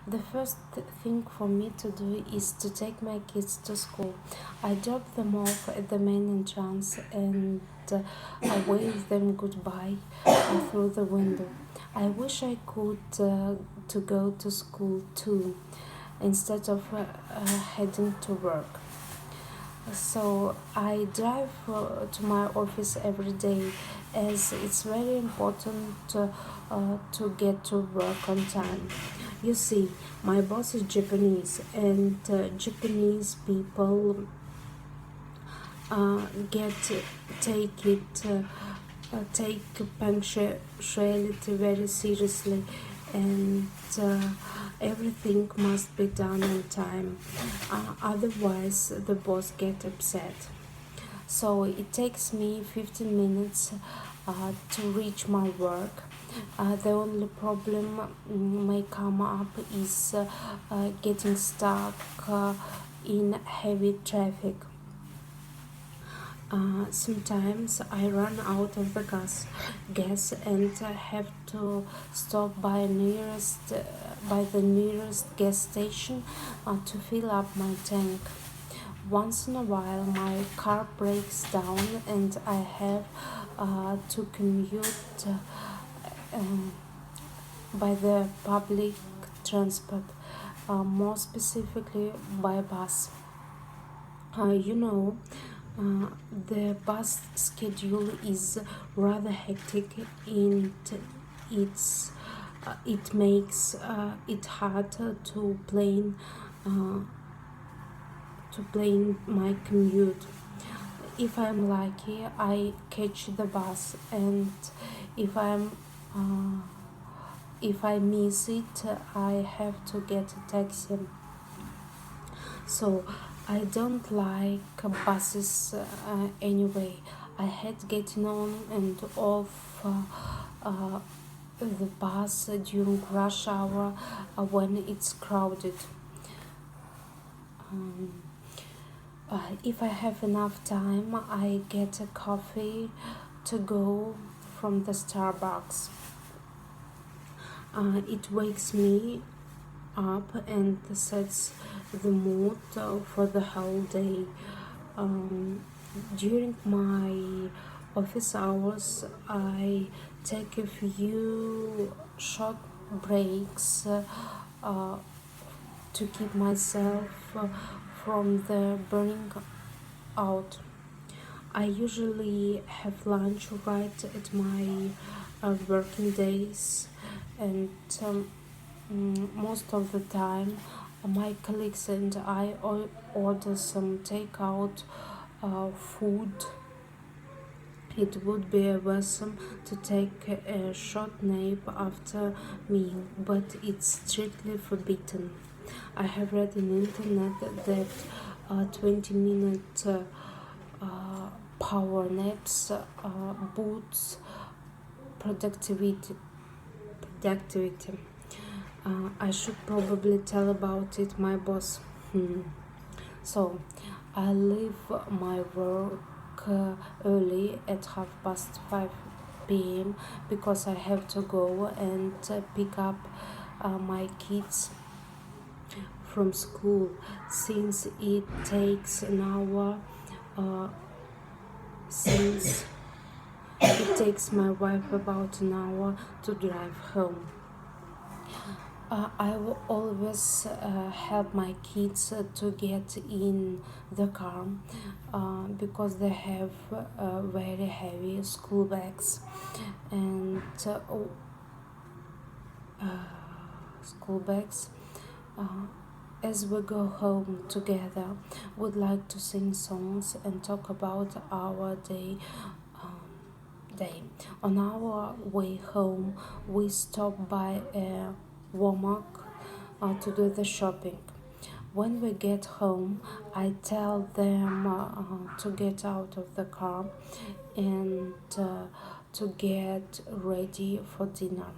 The first thing for me to do is to take my kids to school. I drop them off at the main entrance and I wave them goodbye through the window. I wish I could to go to school too, instead of heading to work. So I drive to my office every day, as it's very important to get to work on time. You see, my boss is Japanese, and Japanese people get take it take punctuality very seriously, and everything must be done on time. Otherwise, the boss get upset. So it takes me 15 minutes to reach my work. The only problem may come up is getting stuck in heavy traffic. Sometimes I run out of the gas and have to stop by the nearest gas station to fill up my tank. Once in a while, my car breaks down and I have to commute by the public transport, more specifically by bus. Uh, you know, the bus schedule is rather hectic and it's it makes it harder uh, to plan my commute. If I'm lucky, I catch the bus, and if I'm uh, if I miss it, I have to get a taxi. So I don't like buses anyway. I hate getting on and off the bus during rush hour when it's crowded. Um, if I have enough time, I get a coffee to go from the Starbucks. It wakes me up and sets the mood for the whole day. Um, During my office hours, I take a few short breaks uh, to keep myself from the burning out. I usually have lunch right at my working days, and most of the time, my colleagues and I order some takeout food. It would be awesome to take a short nap after meal, but it's strictly forbidden. I have read on the internet that 20-minute power naps boosts productivity. productivity. I should probably tell about it my boss. So I leave my work early at 5:30 p.m. because I have to go and pick up my kids from school, since it takes an hour uh, since it takes my wife about an hour to drive home. I will always help my kids to get in the car because they have very heavy school bags, and uh, school bags. Uh, as we go home together, would like to sing songs and talk about our day. On our way home, we stop by a Walmart to do the shopping. When we get home, I tell them to get out of the car and to get ready for dinner.